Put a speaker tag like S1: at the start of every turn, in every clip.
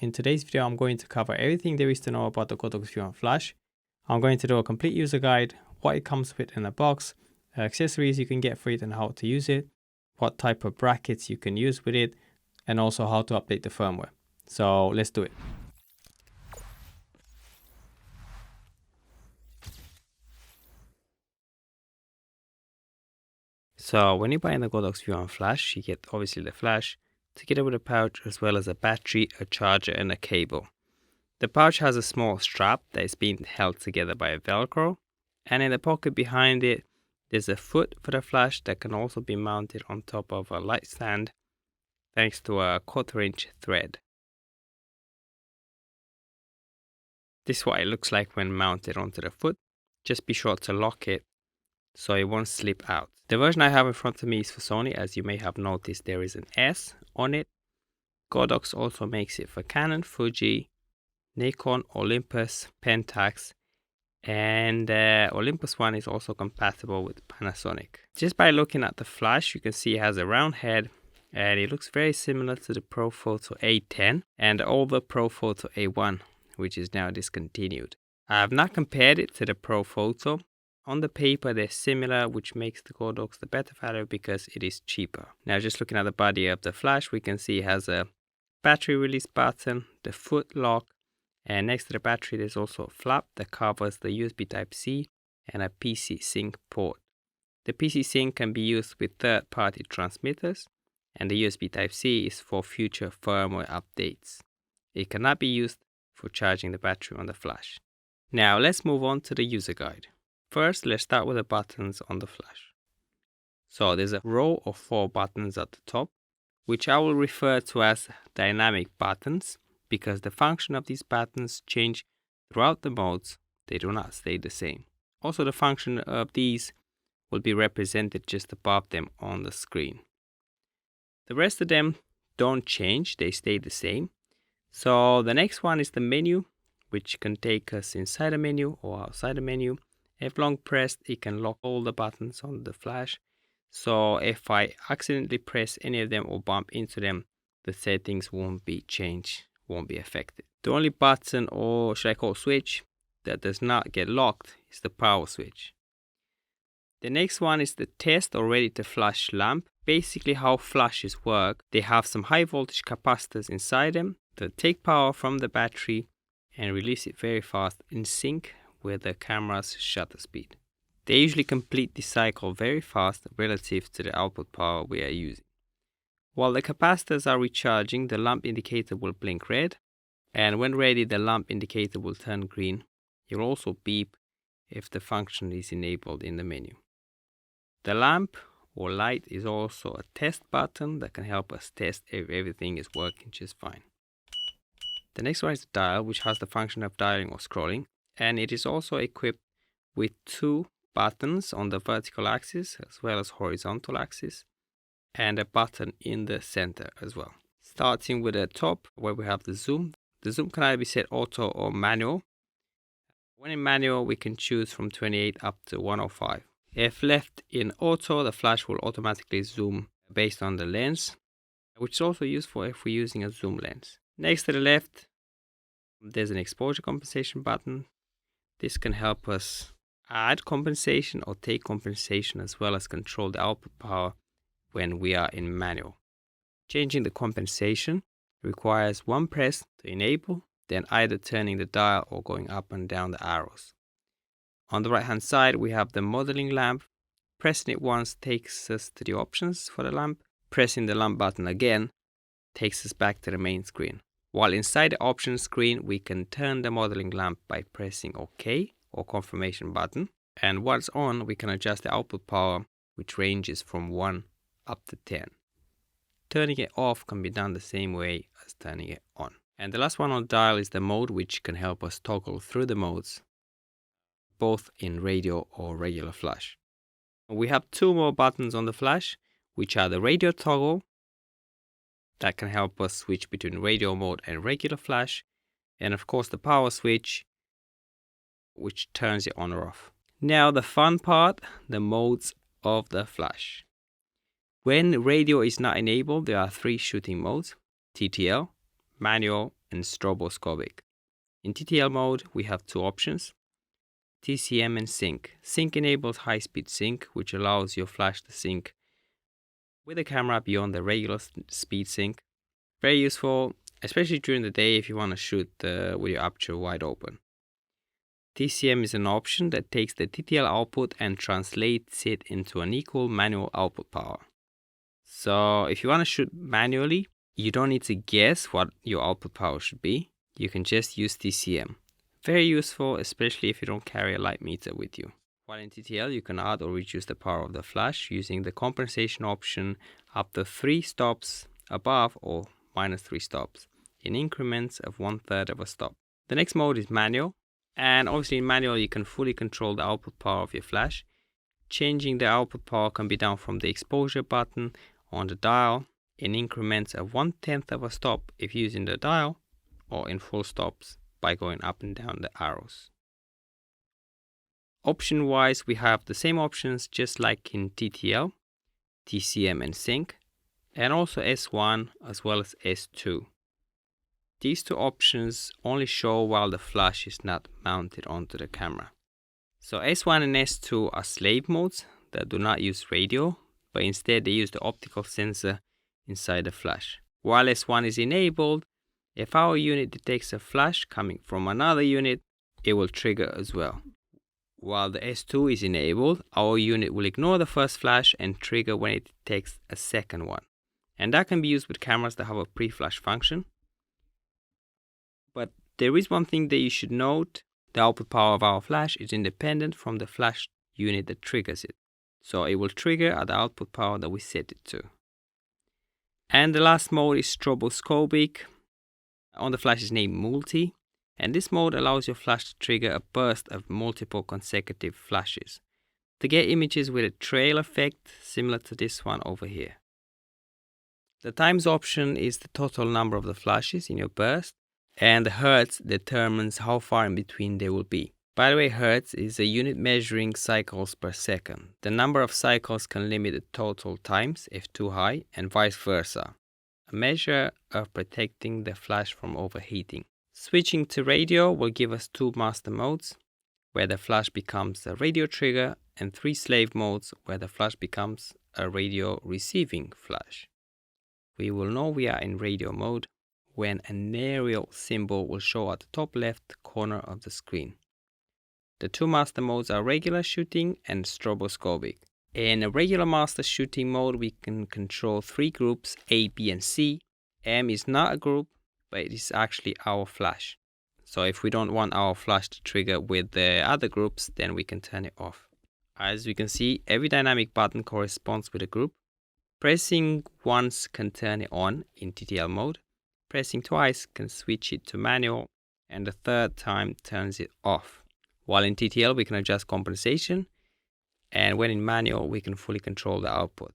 S1: In today's video, I'm going to cover everything there is to know about the Godox View on Flash. I'm going to do a complete user guide, what it comes with in the box, accessories you can get for it and how to use it, what type of brackets you can use with it, and also how to update the firmware. So let's do it. So when you buy the Godox View on Flash, you get obviously the flash, together with a pouch as well as a battery, a charger and a cable. The pouch has a small strap that is being held together by a Velcro, and in the pocket behind it there's a foot for the flash that can also be mounted on top of a light stand thanks to a 1/4 inch thread. This is what it looks like when mounted onto the foot. Just be sure to lock it so it won't slip out. The version I have in front of me is for Sony. As you may have noticed, there is an S on it. Godox also makes it for Canon, Fuji, Nikon, Olympus, Pentax, and Olympus one is also compatible with Panasonic. Just by looking at the flash, you can see it has a round head and it looks very similar to the Profoto A10 and the older Profoto A1, which is now discontinued. I have not compared it to the Profoto. On the paper, they're similar, which makes the Godox the better value because it is cheaper. Now, just looking at the body of the flash, we can see it has a battery release button, the foot lock, and next to the battery, there's also a flap that covers the USB Type-C and a PC Sync port. The PC Sync can be used with third-party transmitters, and the USB Type-C is for future firmware updates. It cannot be used for charging the battery on the flash. Now, let's move on to the user guide. First, let's start with the buttons on the flash. So there's a row of 4 buttons at the top, which I will refer to as dynamic buttons because the function of these buttons change throughout the modes. They do not stay the same. Also, the function of these will be represented just above them on the screen. The rest of them don't change, they stay the same. So the next one is the menu, which can take us inside a menu or outside a menu. If long pressed, it can lock all the buttons on the flash. So if I accidentally press any of them or bump into them, the settings won't be changed, won't be affected. The only button, or should I call switch, that does not get locked is the power switch. The next one is the test or ready to flash lamp. Basically how flashes work, they have some high voltage capacitors inside them that take power from the battery and release it very fast in sync with the camera's shutter speed. They usually complete the cycle very fast relative to the output power we are using. While the capacitors are recharging, the lamp indicator will blink red, and when ready, the lamp indicator will turn green. It will also beep if the function is enabled in the menu. The lamp or light is also a test button that can help us test if everything is working just fine. The next one is the dial, which has the function of dialing or scrolling, and it is also equipped with 2 buttons on the vertical axis as well as horizontal axis, and a button in the center as well. Starting with the top where we have the zoom. The zoom can either be set auto or manual. When in manual, we can choose from 28 up to 105. If left in auto, the flash will automatically zoom based on the lens, which is also useful if we're using a zoom lens. Next to the left, there's an exposure compensation button. This can help us add compensation or take compensation as well as control the output power when we are in manual. Changing the compensation requires 1 press to enable, then either turning the dial or going up and down the arrows. On the right hand side, we have the modeling lamp. Pressing it once takes us to the options for the lamp. Pressing the lamp button again takes us back to the main screen. While inside the options screen, we can turn the modeling lamp by pressing OK or confirmation button. And once on, we can adjust the output power, which ranges from 1 up to 10. Turning it off can be done the same way as turning it on. And the last one on the dial is the mode, which can help us toggle through the modes, both in radio or regular flash. We have 2 more buttons on the flash, which are the radio toggle, that can help us switch between radio mode and regular flash, and of course the power switch, which turns it on or off. Now the fun part, the modes of the flash. When radio is not enabled, there are 3 shooting modes: TTL, manual, and stroboscopic. In TTL mode, we have two options, TCM and sync. Sync enables high-speed sync, which allows your flash to sync with the camera beyond the regular speed sync. Very useful, especially during the day if you want to shoot with your aperture wide open. TCM is an option that takes the TTL output and translates it into an equal manual output power. So if you want to shoot manually, you don't need to guess what your output power should be. You can just use TCM. Very useful, especially if you don't carry a light meter with you. While in TTL, you can add or reduce the power of the flash using the compensation option up to 3 stops above or minus 3 stops in increments of 1/3 of a stop. The next mode is manual, and obviously in manual you can fully control the output power of your flash. Changing the output power can be done from the exposure button on the dial in increments of 1/10 of a stop if using the dial, or in full stops by going up and down the arrows. Option wise, we have the same options just like in TTL, TCM and sync, and also S1 as well as S2. These two options only show while the flash is not mounted onto the camera. So S1 and S2 are slave modes that do not use radio, but instead they use the optical sensor inside the flash. While S1 is enabled, if our unit detects a flash coming from another unit, it will trigger as well. While the S2 is enabled, our unit will ignore the first flash and trigger when it detects a second one. And that can be used with cameras that have a pre-flash function. But there is one thing that you should note. The output power of our flash is independent from the flash unit that triggers it. So it will trigger at the output power that we set it to. And the last mode is stroboscopic. On the flash is named multi. And this mode allows your flash to trigger a burst of multiple consecutive flashes to get images with a trail effect similar to this one over here. The times option is the total number of the flashes in your burst, and the hertz determines how far in between they will be. By the way, hertz is a unit measuring cycles per second. The number of cycles can limit the total times if too high, and vice versa, a measure of protecting the flash from overheating. Switching to radio will give us 2 master modes, where the flash becomes a radio trigger, and 3 slave modes, where the flash becomes a radio receiving flash. We will know we are in radio mode when an aerial symbol will show at the top left corner of the screen. The 2 master modes are regular shooting and stroboscopic. In a regular master shooting mode, we can control 3 groups, A, B, and C. M is not a group, but it is actually our flash. So if we don't want our flash to trigger with the other groups, then we can turn it off. As we can see, every dynamic button corresponds with a group. Pressing once can turn it on in TTL mode. Pressing twice can switch it to manual, and the third time turns it off. While in TTL, we can adjust compensation, and when in manual, we can fully control the output.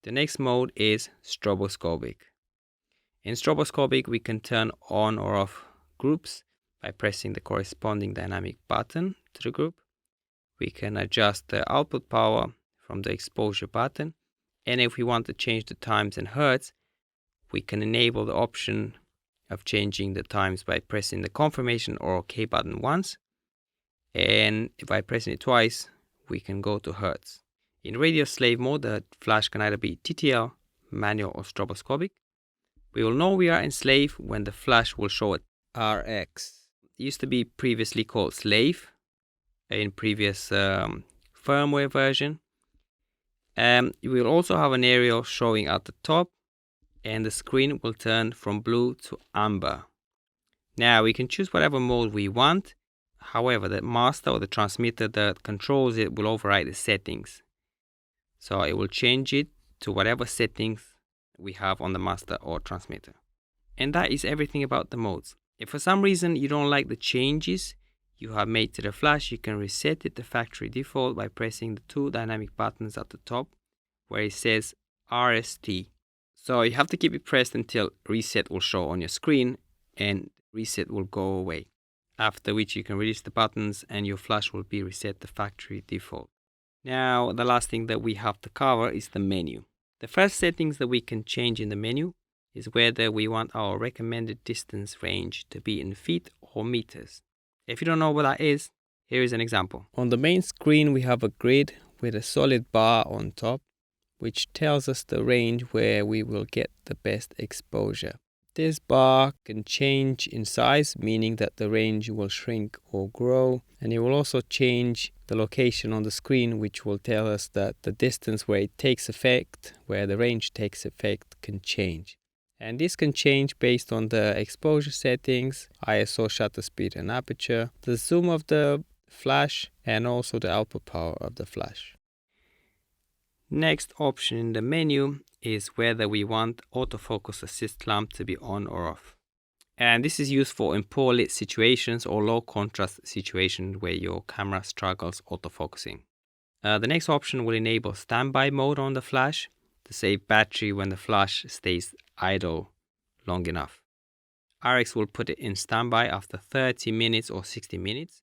S1: The next mode is stroboscopic. In stroboscopic, we can turn on or off groups by pressing the corresponding dynamic button to the group. We can adjust the output power from the exposure button. And if we want to change the times and hertz, we can enable the option of changing the times by pressing the confirmation or OK button once. And by pressing it twice, we can go to hertz. In radio slave mode, the flash can either be TTL, manual, or stroboscopic. We will know we are in slave when the flash will show it RX. It used to be previously called slave in previous firmware version. You will also have an aerial showing at the top, and the screen will turn from blue to amber. Now we can choose whatever mode we want. However, the master or the transmitter that controls it will override the settings. So it will change it to whatever settings we have on the master or transmitter. And that is everything about the modes. If for some reason you don't like the changes you have made to the flash, you can reset it to factory default by pressing the 2 dynamic buttons at the top where it says RST. So you have to keep it pressed until reset will show on your screen, and reset will go away. After which you can release the buttons and your flash will be reset to factory default. Now the last thing that we have to cover is the menu. The first settings that we can change in the menu is whether we want our recommended distance range to be in feet or meters. If you don't know what that is, here is an example. On the main screen, we have a grid with a solid bar on top, which tells us the range where we will get the best exposure. This bar can change in size, meaning that the range will shrink or grow, and it will also change the location on the screen, which will tell us that the distance where it takes effect, where the range takes effect, can change. And this can change based on the exposure settings, ISO, shutter speed and aperture, the zoom of the flash, and also the output power of the flash. Next option in the menu is whether we want autofocus assist lamp to be on or off. And this is useful in poor lit situations or low contrast situations where your camera struggles autofocusing. The next option will enable standby mode on the flash to save battery when the flash stays idle long enough. RX will put it in standby after 30 minutes or 60 minutes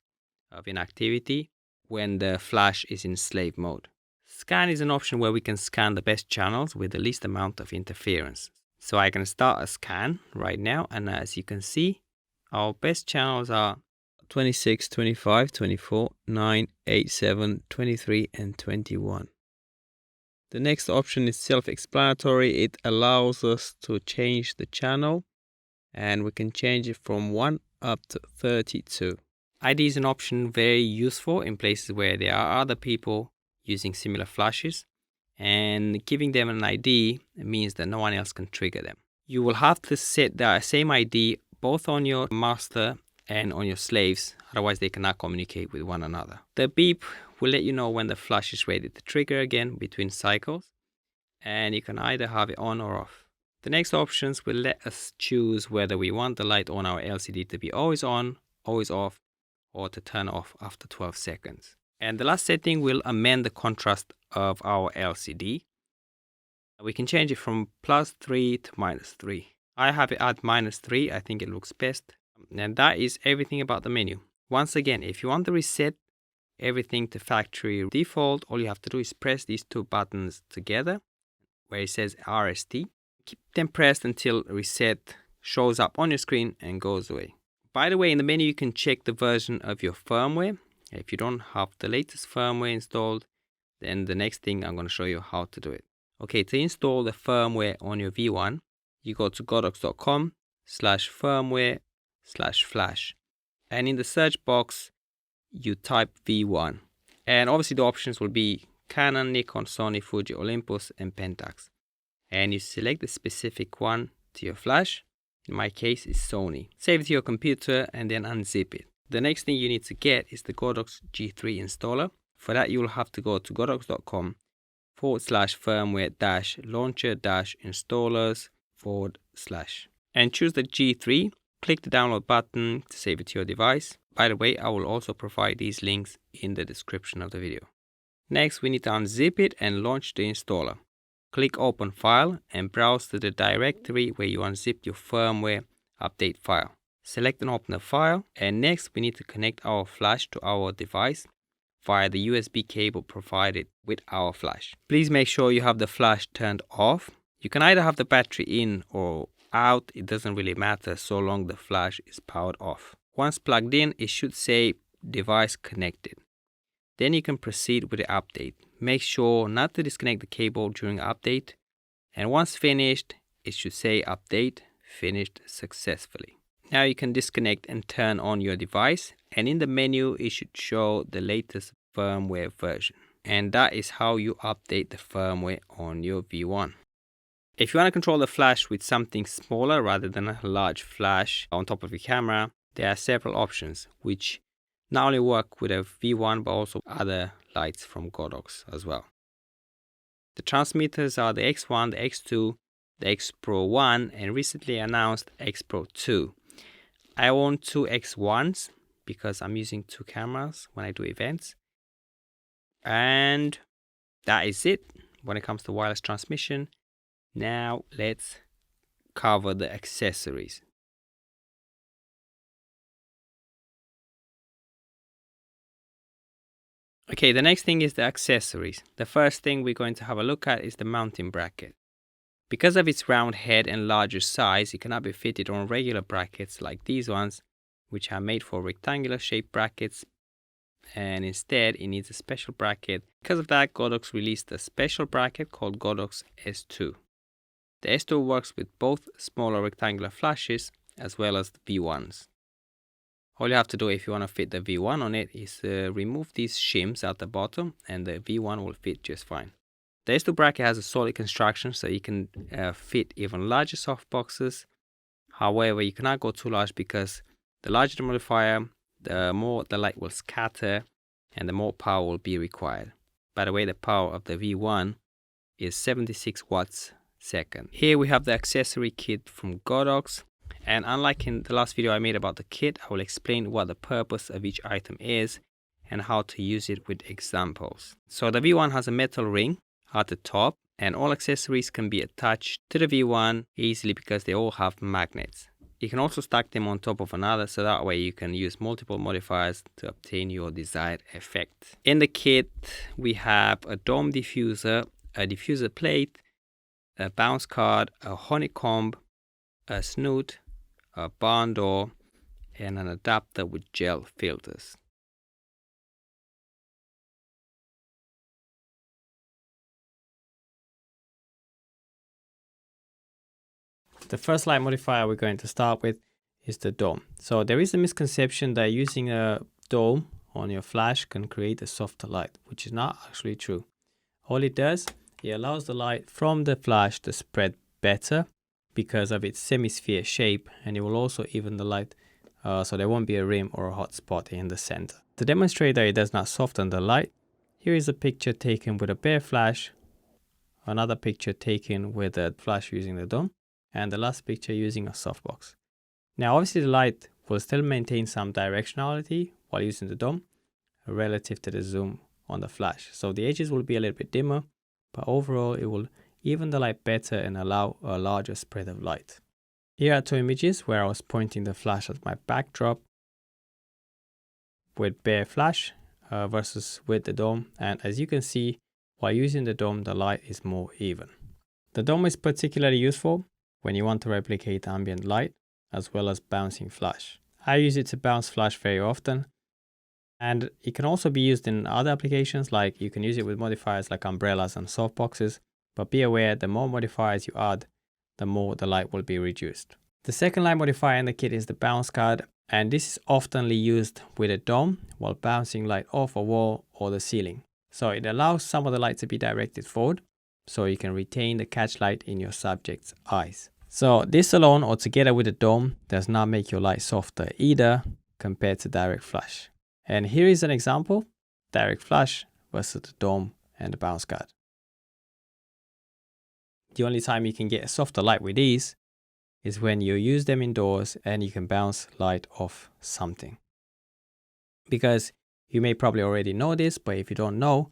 S1: of inactivity when the flash is in slave mode. Scan is an option where we can scan the best channels with the least amount of interference. So I can start a scan right now, and as you can see, our best channels are 26, 25, 24, 9, 8, 7, 23 and 21. The next option is self-explanatory. It allows us to change the channel, and we can change it from 1 up to 32. ID is an option very useful in places where there are other people using similar flashes, and giving them an ID means that no one else can trigger them. You will have to set the same ID both on your master and on your slaves, otherwise they cannot communicate with one another. The beep will let you know when the flash is ready to trigger again between cycles, and you can either have it on or off. The next options will let us choose whether we want the light on our LCD to be always on, always off, or to turn off after 12 seconds. And the last setting will amend the contrast of our LCD. We can change it from +3 to -3. I have it at -3, I think it looks best. And that is everything about the menu. Once again, if you want to reset everything to factory default, all you have to do is press these two buttons together where it says RST. Keep them pressed until reset shows up on your screen and goes away. By the way, in the menu you can check the version of your firmware. If you don't have the latest firmware installed, then the next thing I'm going to show you how to do it. Okay, to install the firmware on your V1, you go to godox.com/firmware/flash. And in the search box, you type V1. And obviously the options will be Canon, Nikon, Sony, Fuji, Olympus, and Pentax. And you select the specific one to your flash. In my case, it's Sony. Save it to your computer and then unzip it. The next thing you need to get is the Godox G3 installer. For that, you will have to go to godox.com/firmware-launcher-installers/ and choose the G3. Click the download button to save it to your device. By the way, I will also provide these links in the description of the video. Next, we need to unzip it and launch the installer. Click Open File and browse to the directory where you unzipped your firmware update file. Select and open the file, and next we need to connect our flash to our device via the USB cable provided with our flash. Please make sure you have the flash turned off. You can either have the battery in or out, it doesn't really matter so long the flash is powered off. Once plugged in, it should say device connected. Then you can proceed with the update. Make sure not to disconnect the cable during update, and once finished, it should say update finished successfully. Now you can disconnect and turn on your device, and in the menu it should show the latest firmware version. And that is how you update the firmware on your V1. If you want to control the flash with something smaller rather than a large flash on top of your camera, there are several options which not only work with a V1 but also other lights from Godox as well. The transmitters are the X1, the X2, the X Pro 1 and recently announced X Pro 2. I own two X1s because I'm using two cameras when I do events. And that is it when it comes to wireless transmission. Now let's cover the accessories. Okay, the next thing is the accessories. The first thing we're going to have a look at is the mounting bracket. Because of its round head and larger size, it cannot be fitted on regular brackets like these ones, which are made for rectangular shaped brackets, and instead it needs a special bracket. Because of that, Godox released a special bracket called Godox S2. The S2 works with both smaller rectangular flashes as well as the V1s. All you have to do if you want to fit the V1 on it is remove these shims at the bottom, and the V1 will fit just fine. The S2 bracket has a solid construction, so you can fit even larger softboxes. However, you cannot go too large because the larger the modifier, the more the light will scatter and the more power will be required. By the way, the power of the V1 is 76 watts second. Here we have the accessory kit from Godox, and unlike in the last video I made about the kit, I will explain what the purpose of each item is and how to use it with examples. So the V1 has a metal ring at the top, and all accessories can be attached to the V1 easily because they all have magnets. You can also stack them on top of another, so that way you can use multiple modifiers to obtain your desired effect. In the kit we have a dome diffuser, a diffuser plate, a bounce card, a honeycomb, a snoot, a barn door, and an adapter with gel filters. The first light modifier we're going to start with is the dome. So there is a misconception that using a dome on your flash can create a softer light, which is not actually true. All it does, it allows the light from the flash to spread better because of its semi-sphere shape, and it will also even the light so there won't be a rim or a hot spot in the center. To demonstrate that it does not soften the light, here is a picture taken with a bare flash, another picture taken with a flash using the dome, and the last picture using a softbox. Now obviously the light will still maintain some directionality while using the dome relative to the zoom on the flash. So the edges will be a little bit dimmer, but overall it will even the light better and allow a larger spread of light. Here are two images where I was pointing the flash at my backdrop with bare flash versus with the dome, and as you can see, while using the dome the light is more even. The dome is particularly useful when you want to replicate ambient light as well as bouncing flash. I use it to bounce flash very often, and it can also be used in other applications, like you can use it with modifiers like umbrellas and softboxes, but be aware the more modifiers you add, the more the light will be reduced. The second light modifier in the kit is the bounce card, and this is oftenly used with a dome while bouncing light off a wall or the ceiling. So it allows some of the light to be directed forward, so you can retain the catch light in your subject's eyes. So this alone or together with the dome does not make your light softer either compared to direct flash. And here is an example, direct flash versus the dome and the bounce card. The only time you can get a softer light with these is when you use them indoors and you can bounce light off something. Because you may probably already know this, but if you don't know,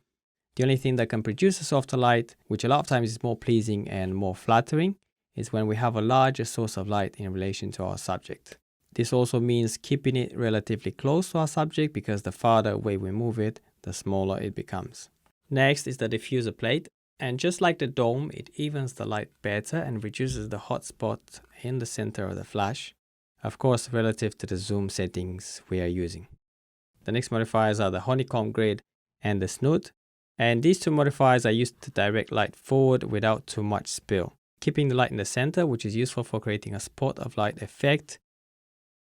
S1: the only thing that can produce a softer light, which a lot of times is more pleasing and more flattering, is when we have a larger source of light in relation to our subject. This also means keeping it relatively close to our subject, because the farther away we move it, the smaller it becomes. Next is the diffuser plate, and just like the dome, it evens the light better and reduces the hot spot in the center of the flash, of course relative to the zoom settings we are using. The next modifiers are the honeycomb grid and the snoot, and these two modifiers are used to direct light forward without too much spill, keeping the light in the center, which is useful for creating a spot of light effect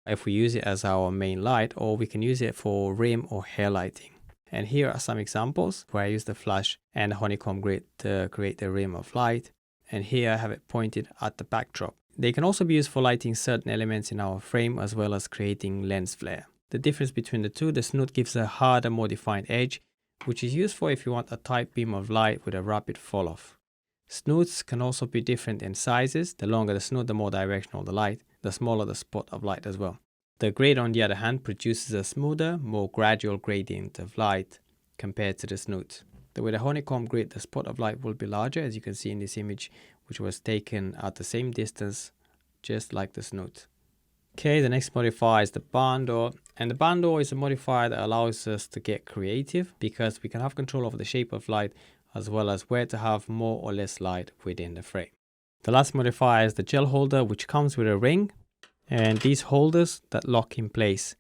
S1: if we use it as our main light, or we can use it for rim or hair lighting. And here are some examples where I use the flash and the honeycomb grid to create the rim of light, and here I have it pointed at the backdrop. They can also be used for lighting certain elements in our frame as well as creating lens flare. The difference between the two, the snoot gives a harder, more defined edge, which is useful if you want a tight beam of light with a rapid fall off. Snoots can also be different in sizes. The longer the snoot, the more directional the light, the smaller the spot of light as well. The grid, on the other hand, produces a smoother, more gradual gradient of light compared to the snoot. With a honeycomb grid, the spot of light will be larger, as you can see in this image, which was taken at the same distance, just like the snoot. Okay, the next modifier is the barn door, and the barn door is a modifier that allows us to get creative because we can have control over the shape of light as well as where to have more or less light within the frame. The last modifier is the gel holder, which comes with a ring and these holders that lock in place.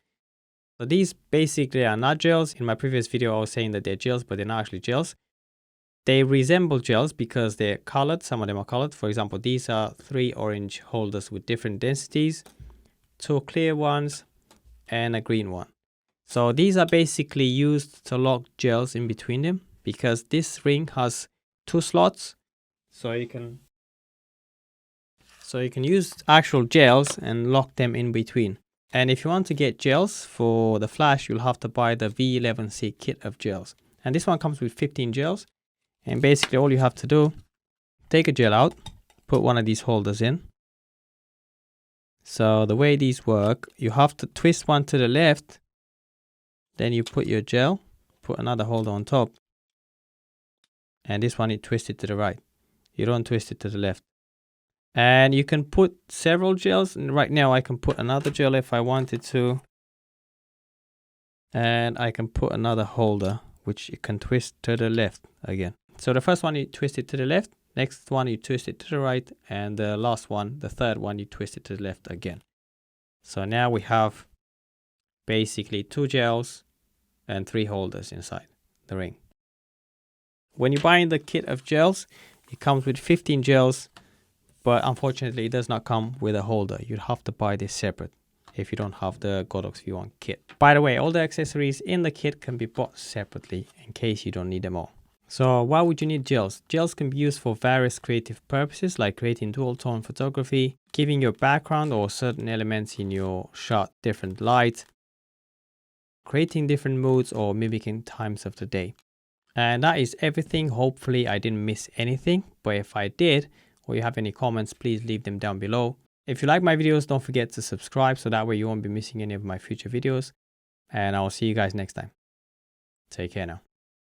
S1: So these basically are not gels. In my previous video, I was saying that they're gels, but they're not actually gels. They resemble gels because they're colored. Some of them are colored. For example, these are 3 orange holders with different densities, 2 clear ones, and a green one. So these are basically used to lock gels in between them because this ring has 2 slots. So you can use actual gels and lock them in between. And if you want to get gels for the flash, you'll have to buy the V11C kit of gels. And this one comes with 15 gels. And basically all you have to do, take a gel out, put one of these holders in. So the way these work, you have to twist one to the left, then you put your gel, put another holder on top. And this one you twist it to the right. You don't twist it to the left. And you can put several gels, and right now I can put another gel if I wanted to. And I can put another holder, which you can twist to the left again. So the first one you twist it to the left, next one you twist it to the right, and the last one, the third one, you twist it to the left again. So now we have basically 2 gels and 3 holders inside the ring. When you buy the kit of gels, it comes with 15 gels. But unfortunately, it does not come with a holder. You'd have to buy this separate if you don't have the Godox V1 kit. By the way, all the accessories in the kit can be bought separately in case you don't need them all. So why would you need gels? Gels can be used for various creative purposes like creating dual tone photography, giving your background or certain elements in your shot different light, creating different moods or mimicking times of the day. And that is everything. Hopefully I didn't miss anything, but if I did, or you have any comments, please leave them down below. If you like my videos, don't forget to subscribe so that way you won't be missing any of my future videos. And I will see you guys next time. Take care now.